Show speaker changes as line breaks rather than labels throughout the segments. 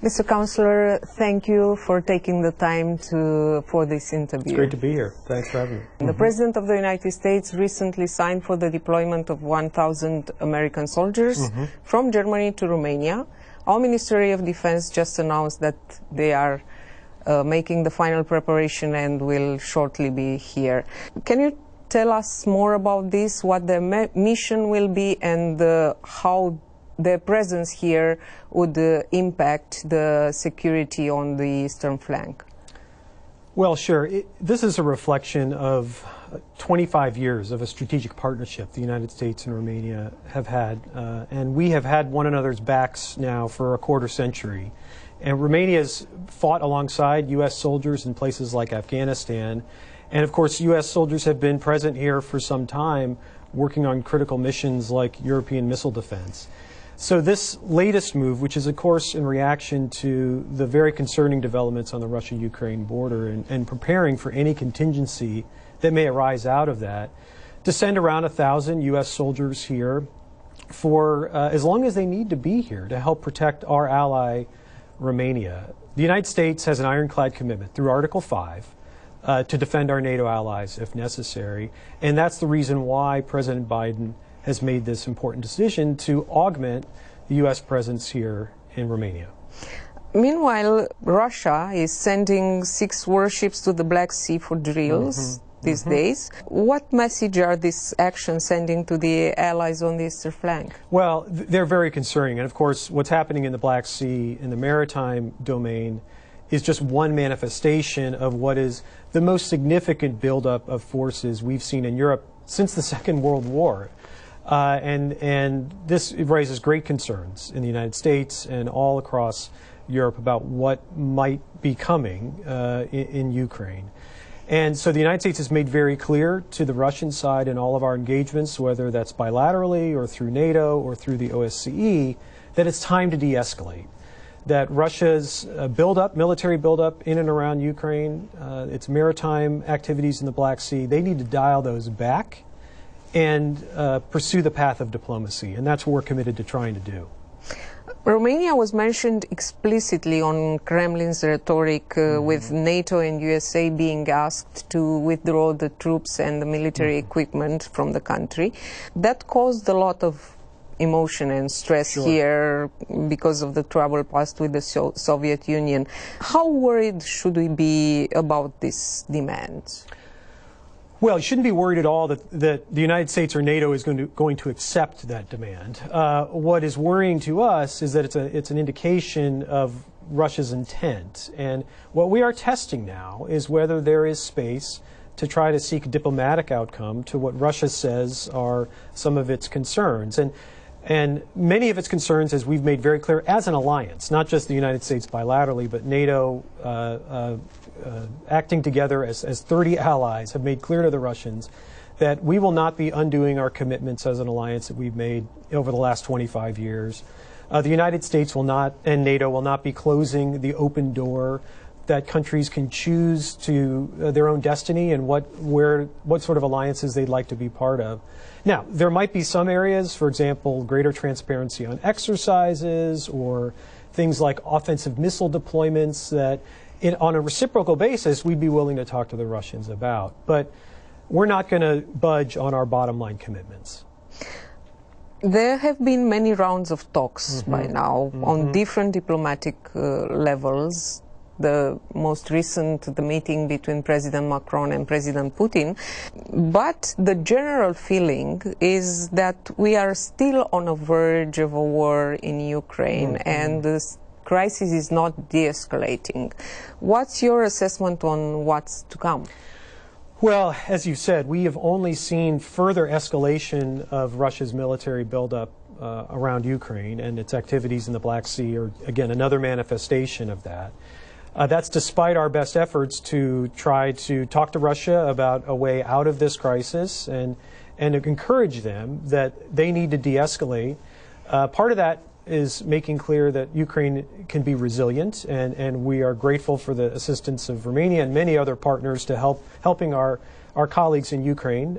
Mr. Counselor, thank you for taking the time for this interview.
It's great to be here. Thanks for having me.
The President of the United States recently signed for the deployment of 1,000 American soldiers from Germany to Romania. Our Ministry of Defense just announced that they are making the final preparation and will shortly be here. Can you tell us more about this, what their mission will be, and how their presence here would impact the security on the eastern flank?
Well, sure. This is a reflection of 25 years of a strategic partnership the United States and Romania have had. And we have had one another's backs now for a quarter century. And Romania's fought alongside U.S. soldiers in places like Afghanistan. And of course, U.S. soldiers have been present here for some time, working on critical missions like European missile defense. So this latest move, which is of course in reaction to the very concerning developments on the Russia-Ukraine border and preparing for any contingency that may arise out of that, to send around 1,000 U.S. soldiers here for as long as they need to be here to help protect our ally, Romania. The United States has an ironclad commitment through Article 5 to defend our NATO allies if necessary, and that's the reason why President Biden has made this important decision to augment the U.S. presence here in Romania.
Meanwhile, Russia is sending 6 warships to the Black Sea for drills these days. What message are these actions sending to the allies on the eastern flank?
Well, they're very concerning. And of course, what's happening in the Black Sea, in the maritime domain, is just one manifestation of what is the most significant buildup of forces we've seen in Europe since the Second World War. And this raises great concerns in the United States and all across Europe about what might be coming in Ukraine. And so the United States has made very clear to the Russian side in all of our engagements, whether that's bilaterally or through NATO or through the OSCE, that it's time to de-escalate. That Russia's military buildup in and around Ukraine, its maritime activities in the Black Sea, they need to dial those back and pursue the path of diplomacy, and that's what we're committed to trying to do.
Romania was mentioned explicitly on Kremlin's rhetoric with NATO and USA being asked to withdraw the troops and the military equipment from the country. That caused a lot of emotion and stress here because of the trouble past with the Soviet Union. How worried should we be about this demand?
Well, you shouldn't be worried at all that the United States or NATO is going to accept that demand. What is worrying to us is that it's an indication of Russia's intent. And what we are testing now is whether there is space to try to seek a diplomatic outcome to what Russia says are some of its concerns. And many of its concerns, as we've made very clear, as an alliance, not just the United States bilaterally, but NATO acting together as 30 allies, have made clear to the Russians that we will not be undoing our commitments as an alliance that we've made over the last 25 years. The United States will not, and NATO will not be closing the open door that countries can choose to their own destiny and what sort of alliances they'd like to be part of. Now, there might be some areas, for example, greater transparency on exercises or things like offensive missile deployments that on a reciprocal basis we'd be willing to talk to the Russians about. But we're not going to budge on our bottom line commitments.
There have been many rounds of talks by now on different diplomatic levels. The most recent, the meeting between President Macron and President Putin. But the general feeling is that we are still on the verge of a war in Ukraine and this crisis is not de-escalating. What's your assessment on what's to come?
Well, as you said, we have only seen further escalation of Russia's military buildup around Ukraine, and its activities in the Black Sea are, again, another manifestation of that. That's despite our best efforts to try to talk to Russia about a way out of this crisis and to encourage them that they need to de-escalate. Part of that is making clear that Ukraine can be resilient, and we are grateful for the assistance of Romania and many other partners to helping our colleagues in Ukraine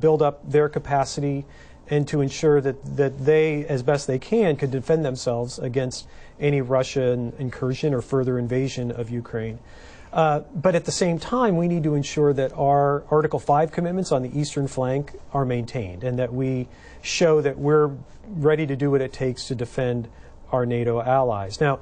build up their capacity and to ensure that they, as best they can defend themselves against any Russian incursion or further invasion of Ukraine. But at the same time, we need to ensure that our Article 5 commitments on the eastern flank are maintained and that we show that we're ready to do what it takes to defend our NATO allies. Now,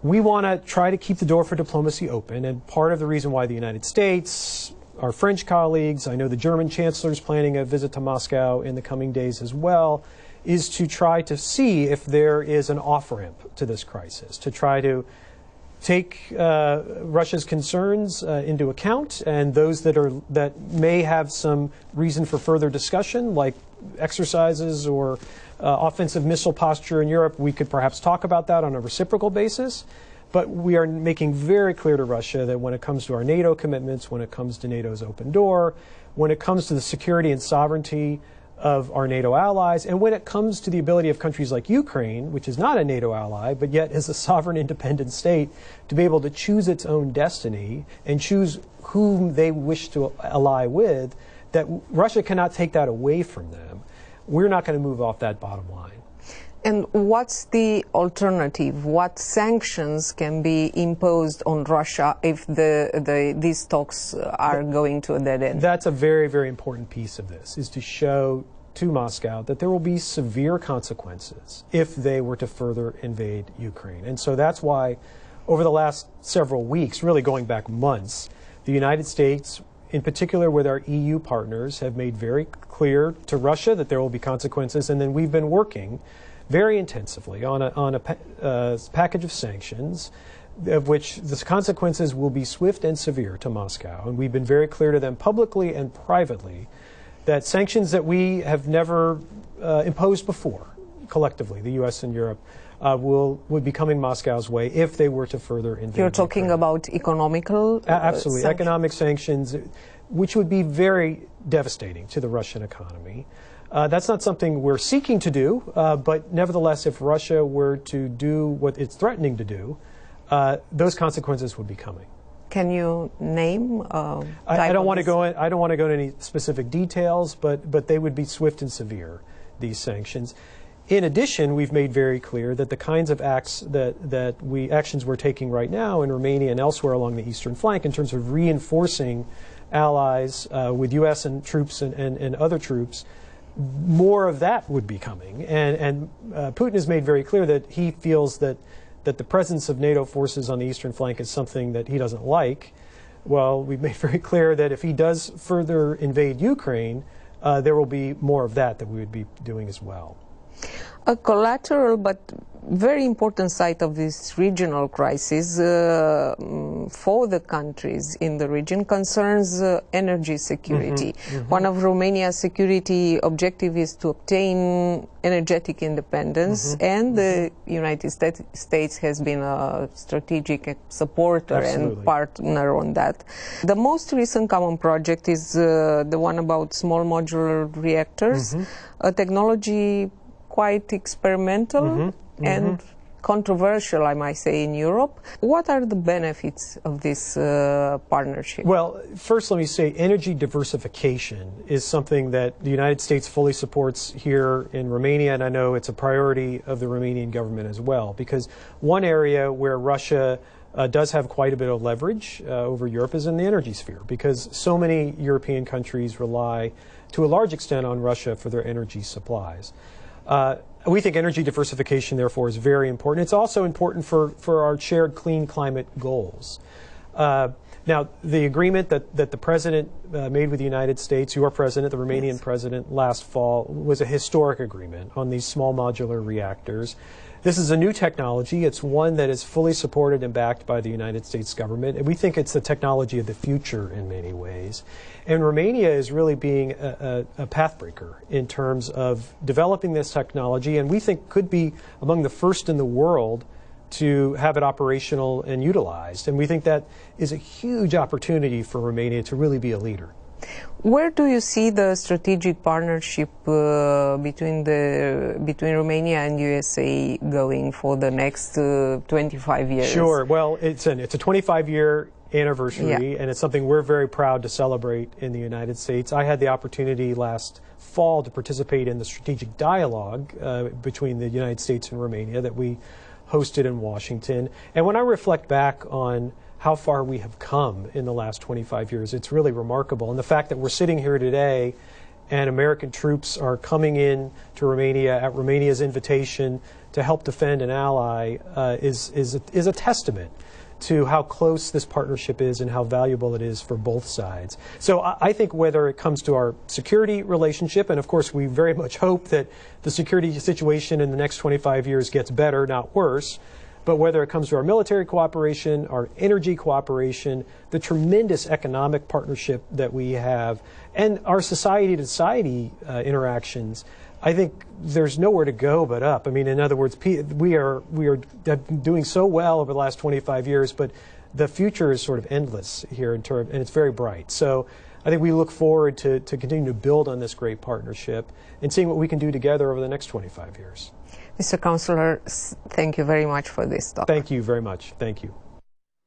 we want to try to keep the door for diplomacy open, and part of the reason why the United States, our French colleagues, I know the German Chancellor is planning a visit to Moscow in the coming days as well, is to try to see if there is an off-ramp to this crisis, to try to take Russia's concerns into account, and those that may have some reason for further discussion, like exercises or offensive missile posture in Europe, we could perhaps talk about that on a reciprocal basis. But we are making very clear to Russia that when it comes to our NATO commitments, when it comes to NATO's open door, when it comes to the security and sovereignty of our NATO allies, and when it comes to the ability of countries like Ukraine, which is not a NATO ally, but yet is a sovereign independent state, to be able to choose its own destiny and choose whom they wish to ally with, that Russia cannot take that away from them. We're not going to move off that bottom line.
And what's the alternative? What sanctions can be imposed on Russia if these talks are going to a dead end?
That's a very, very important piece of this, is to show to Moscow that there will be severe consequences if they were to further invade Ukraine. And so that's why over the last several weeks, really going back months, the United States, in particular with our EU partners, have made very clear to Russia that there will be consequences, and then we've been working very intensively on a package of sanctions, of which the consequences will be swift and severe to Moscow. And we've been very clear to them publicly and privately that sanctions that we have never imposed before, collectively, the U.S. and Europe, would be coming Moscow's way if they were to further invade
You're talking
Ukraine.
About economical
absolutely,
sanctions?
Economic sanctions, which would be very devastating to the Russian economy. That's not something we're seeking to do, but nevertheless, if Russia were to do what it's threatening to do, those consequences would be coming.
Can you name?
I don't want to go in. I don't want to go into any specific details, but they would be swift and severe, these sanctions. In addition, we've made very clear that the kinds of actions we're taking right now in Romania and elsewhere along the eastern flank, in terms of reinforcing allies with U.S. and troops and other troops, more of that would be coming. And Putin has made very clear that he feels that the presence of NATO forces on the eastern flank is something that he doesn't like. Well, we've made very clear that if he does further invade Ukraine, there will be more of that we would be doing as well.
A collateral but very important side of this regional crisis for the countries in the region concerns energy security. One of Romania's security objectives is to obtain energetic independence, and the United States has been a strategic supporter and partner on that. The most recent common project is the one about small modular reactors, a technology quite experimental and controversial, I might say, in Europe. What are the benefits of this partnership? Well,
first let me say energy diversification is something that the United States fully supports here in Romania, and I know it's a priority of the Romanian government as well, because one area where Russia does have quite a bit of leverage over Europe is in the energy sphere, because so many European countries rely to a large extent on Russia for their energy supplies. We think energy diversification, therefore, is very important. It's also important for our shared clean climate goals. Now, the agreement that the President made with the United States, your President, the Romanian President, last fall, was a historic agreement on these small modular reactors. This is a new technology. It's one that is fully supported and backed by the United States government, and we think it's the technology of the future in many ways. And Romania is really being a pathbreaker in terms of developing this technology, and we think could be among the first in the world to have it operational and utilized. And we think that is a huge opportunity for Romania to really be a leader.
Where do you see the strategic partnership between Romania and USA going for the next 25 years?
Sure. Well, it's a 25-year anniversary, and it's something we're very proud to celebrate in the United States. I had the opportunity last fall to participate in the strategic dialogue between the United States and Romania that we hosted in Washington. And when I reflect back on how far we have come in the last 25 years, it's really remarkable. And the fact that we're sitting here today and American troops are coming in to Romania at Romania's invitation to help defend an ally is a testament to how close this partnership is and how valuable it is for both sides. So I think whether it comes to our security relationship, and of course we very much hope that the security situation in the next 25 years gets better, not worse, but whether it comes to our military cooperation, our energy cooperation, the tremendous economic partnership that we have, and our society-to-society interactions, I think there's nowhere to go but up. I mean, in other words, we are doing so well over the last 25 years, but the future is sort of endless here in terms, and it's very bright. So I think we look forward to continuing to build on this great partnership and seeing what we can do together over the next 25 years.
Mr. Counselor, thank you very much for this talk.
Thank you very much. Thank you.